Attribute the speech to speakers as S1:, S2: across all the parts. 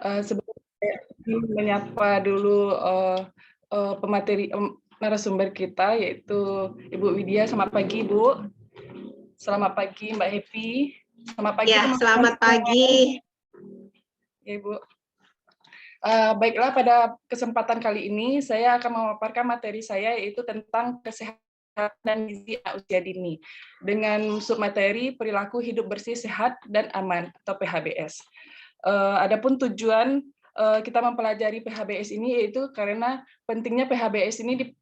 S1: Sebelum saya ingin menyapa dulu pemateri narasumber kita yaitu Ibu Widya. Selamat pagi, Ibu. Selamat pagi, Mbak Happy. Selamat pagi,
S2: Ya,
S1: teman-teman
S2: selamat
S1: semua.
S2: pagi.
S1: Ya, Ibu. Baiklah, pada kesempatan kali ini saya akan memaparkan materi saya yaitu tentang kesehatan dan gizi anak usia dini dengan submateri perilaku hidup bersih, sehat, dan aman atau PHBS. Adapun tujuan kita mempelajari PHBS ini yaitu karena pentingnya PHBS ini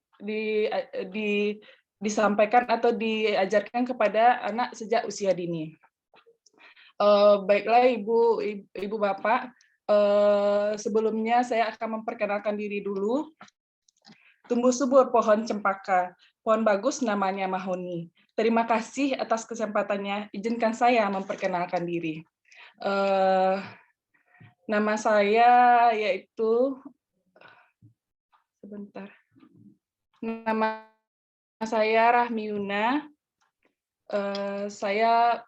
S1: disampaikan atau diajarkan kepada anak sejak usia dini. Baiklah Ibu Bapak, sebelumnya saya akan memperkenalkan diri dulu. Tumbuh subur pohon cempaka, pohon bagus namanya mahoni. Terima kasih atas kesempatannya. Izinkan saya memperkenalkan diri. Nama saya yaitu Nama saya Rahmi Yuna. Saya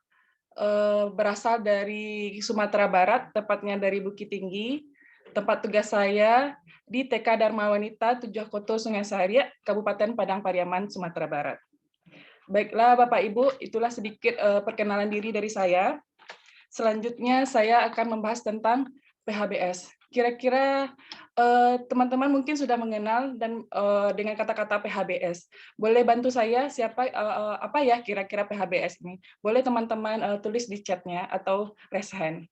S1: berasal dari Sumatera Barat, tepatnya dari Bukit Tinggi. Tempat tugas saya di TK Dharma Wanita Tujuh Sungai Saria, Kabupaten Padang Pariaman, Sumatera Barat. Baiklah Bapak Ibu, itulah sedikit perkenalan diri dari saya. Selanjutnya saya akan membahas tentang PHBS. Kira-kira teman-teman mungkin sudah mengenal dan dengan kata-kata PHBS. Boleh bantu saya apa ya kira-kira PHBS ini? Boleh teman-teman tulis di chatnya atau raise hand.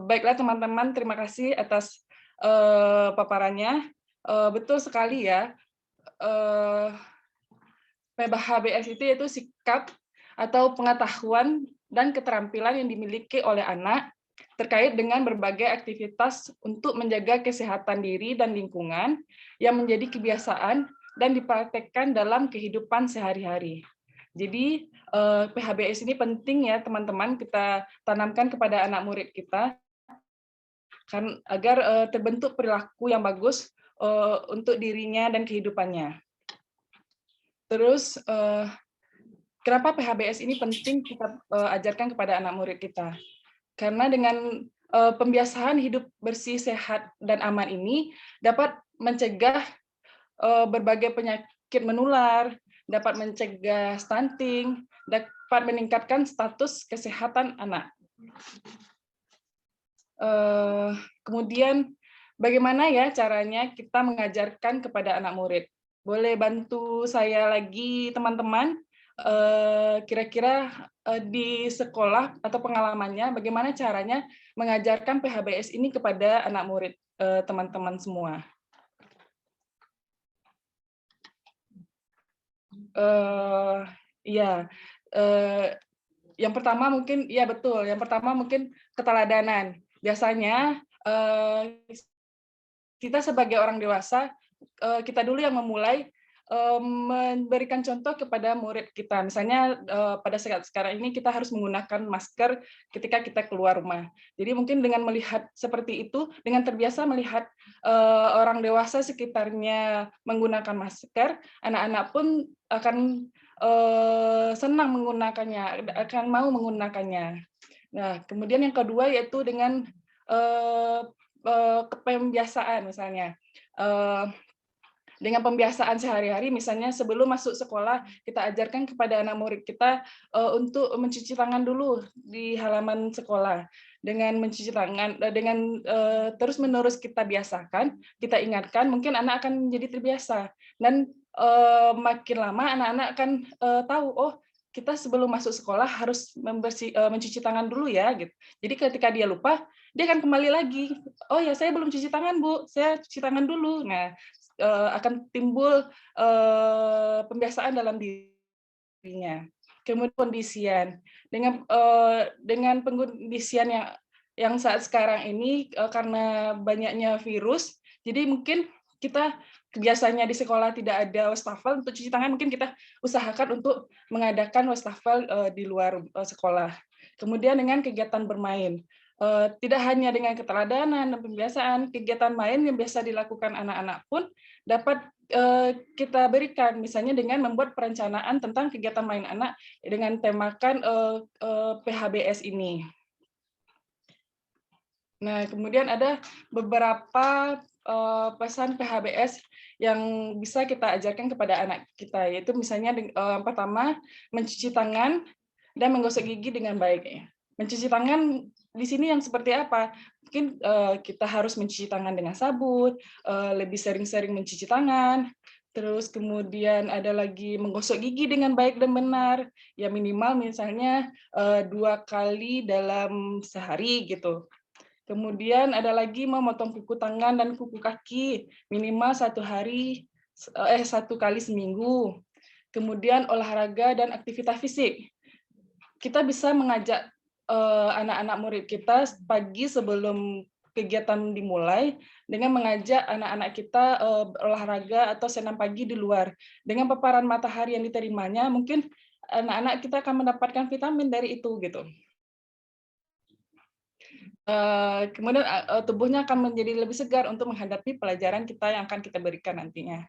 S1: Baiklah teman-teman, terima kasih atas paparannya. Betul sekali ya. PHBS itu yaitu sikap atau pengetahuan dan keterampilan yang dimiliki oleh anak terkait dengan berbagai aktivitas untuk menjaga kesehatan diri dan lingkungan yang menjadi kebiasaan dan dipraktekkan dalam kehidupan sehari-hari. Jadi PHBS ini penting ya teman-teman kita tanamkan kepada anak murid kita kan agar terbentuk perilaku yang bagus untuk dirinya dan kehidupannya. Terus kenapa PHBS ini penting kita ajarkan kepada anak murid kita? Karena dengan pembiasaan hidup bersih, sehat, dan aman ini dapat mencegah berbagai penyakit menular, dapat mencegah stunting, dapat meningkatkan status kesehatan anak. Kemudian bagaimana ya caranya kita mengajarkan kepada anak murid? Boleh bantu saya lagi teman-teman? Kira-kira di sekolah atau pengalamannya bagaimana caranya mengajarkan PHBS ini kepada anak murid teman-teman semua? Iya, yang pertama mungkin ya betul. Yang pertama mungkin keteladanan. Biasanya kita sebagai orang dewasa kita dulu yang memulai memberikan contoh kepada murid kita. Misalnya pada saat sekarang ini kita harus menggunakan masker ketika kita keluar rumah. Jadi mungkin dengan melihat seperti itu, dengan terbiasa melihat orang dewasa sekitarnya menggunakan masker, anak-anak pun akan senang menggunakannya, akan mau menggunakannya. Nah, kemudian yang kedua yaitu dengan pembiasaan misalnya. Dengan pembiasaan sehari-hari, misalnya sebelum masuk sekolah, kita ajarkan kepada anak murid kita untuk mencuci tangan dulu di halaman sekolah. Dengan mencuci tangan, dengan terus-menerus kita biasakan, kita ingatkan, mungkin anak akan menjadi terbiasa. Dan makin lama anak-anak akan tahu, oh kita sebelum masuk sekolah harus mencuci tangan dulu ya. Gitu. Jadi ketika dia lupa, dia akan kembali lagi. Oh ya, saya belum cuci tangan Bu, saya cuci tangan dulu. Nah, akan timbul pembiasaan dalam dirinya. Kemudian kondisian dengan pengkondisian yang saat sekarang ini karena banyaknya virus, jadi mungkin kita biasanya di sekolah tidak ada wastafel untuk cuci tangan, mungkin kita usahakan untuk mengadakan wastafel di luar sekolah. Kemudian dengan kegiatan bermain. Tidak hanya dengan keteladanan dan pembiasaan, kegiatan main yang biasa dilakukan anak-anak pun dapat kita berikan, misalnya dengan membuat perencanaan tentang kegiatan main anak dengan temakan PHBS ini. Nah, kemudian ada beberapa pesan PHBS yang bisa kita ajarkan kepada anak kita, yaitu misalnya pertama, mencuci tangan dan menggosok gigi dengan baik. Mencuci tangan di sini yang seperti apa? Mungkin kita harus mencuci tangan dengan sabun, lebih sering-sering mencuci tangan, terus kemudian ada lagi menggosok gigi dengan baik dan benar, ya minimal misalnya 2 kali dalam sehari gitu. Kemudian ada lagi memotong kuku tangan dan kuku kaki minimal 1 kali seminggu. Kemudian olahraga dan aktivitas fisik. Kita bisa mengajak anak-anak murid kita pagi sebelum kegiatan dimulai dengan mengajak anak-anak kita olahraga atau senam pagi di luar. Dengan paparan matahari yang diterimanya, mungkin anak-anak kita akan mendapatkan vitamin dari itu gitu. Kemudian tubuhnya akan menjadi lebih segar untuk menghadapi pelajaran kita yang akan kita berikan nantinya.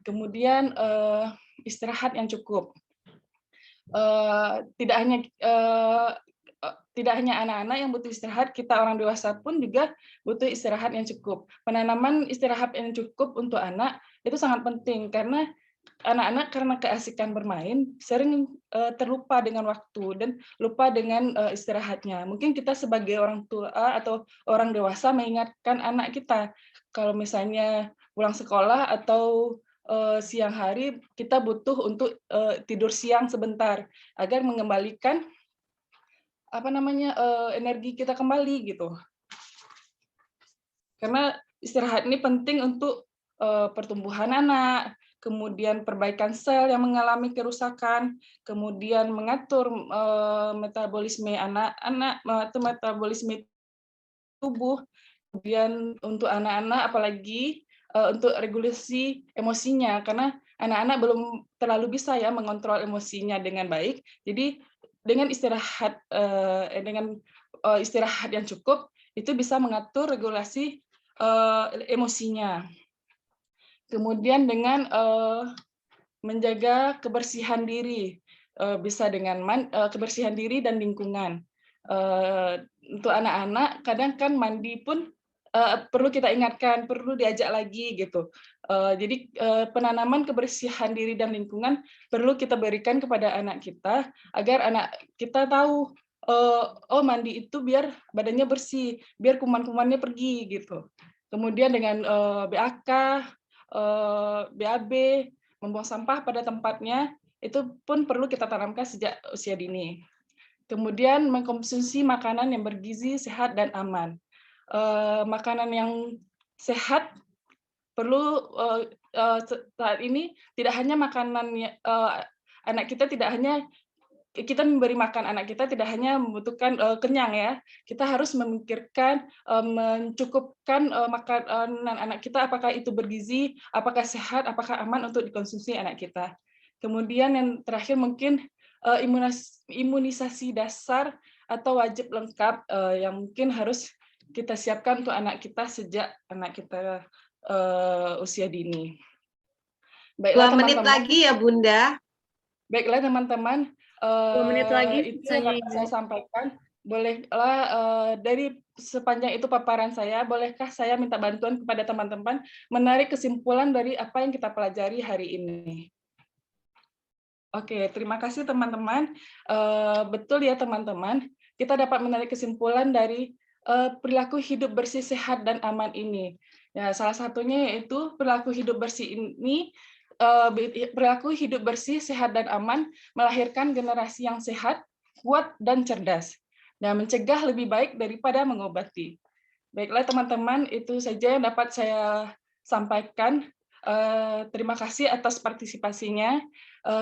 S1: Kemudian istirahat yang cukup. Tidak hanya anak-anak yang butuh istirahat, kita orang dewasa pun juga butuh istirahat yang cukup. Penanaman istirahat yang cukup untuk anak itu sangat penting karena anak-anak karena keasikan bermain sering terlupa dengan waktu dan lupa dengan istirahatnya. Mungkin kita sebagai orang tua atau orang dewasa mengingatkan anak kita kalau misalnya pulang sekolah atau siang hari kita butuh untuk tidur siang sebentar agar mengembalikan energi kita kembali gitu. Karena istirahat ini penting untuk pertumbuhan anak, kemudian perbaikan sel yang mengalami kerusakan, kemudian mengatur metabolisme anak-anak, metabolisme tubuh, kemudian untuk anak-anak apalagi untuk regulasi emosinya, karena anak-anak belum terlalu bisa ya mengontrol emosinya dengan baik. Jadi dengan istirahat yang cukup itu bisa mengatur regulasi emosinya. Kemudian dengan menjaga kebersihan diri, bisa dengan kebersihan diri dan lingkungan. Untuk anak-anak kadang kan mandi pun perlu kita ingatkan, perlu diajak lagi gitu. Jadi penanaman kebersihan diri dan lingkungan perlu kita berikan kepada anak kita agar anak kita tahu oh mandi itu biar badannya bersih, biar kuman-kumannya pergi gitu. Kemudian dengan BAK, BAB, membuang sampah pada tempatnya, itu pun perlu kita tanamkan sejak usia dini. Kemudian mengkonsumsi makanan yang bergizi, sehat, dan aman. Makanan yang sehat perlu saat ini tidak hanya makanan anak kita tidak hanya kita memberi makan anak kita tidak hanya membutuhkan kenyang ya, kita harus memikirkan mencukupkan makanan anak kita apakah itu bergizi, apakah sehat, apakah aman untuk dikonsumsi anak kita. Kemudian yang terakhir mungkin imunisasi dasar atau wajib lengkap yang mungkin harus kita siapkan untuk anak kita sejak anak kita usia dini.
S2: Baiklah, 2 menit lagi ya Bunda.
S1: Baiklah teman-teman,
S2: 2 menit lagi
S1: itu yang dapat saya sampaikan. Bolehlah dari sepanjang itu paparan saya, bolehkah saya minta bantuan kepada teman-teman menarik kesimpulan dari apa yang kita pelajari hari ini? Oke, terima kasih teman-teman. Betul ya teman-teman, kita dapat menarik kesimpulan dari perilaku hidup bersih, sehat, dan aman ini. Ya, salah satunya yaitu perilaku hidup bersih ini, perilaku hidup bersih, sehat, dan aman melahirkan generasi yang sehat, kuat, dan cerdas, dan mencegah lebih baik daripada mengobati. Baiklah teman-teman, itu saja yang dapat saya sampaikan. Terima kasih atas partisipasinya.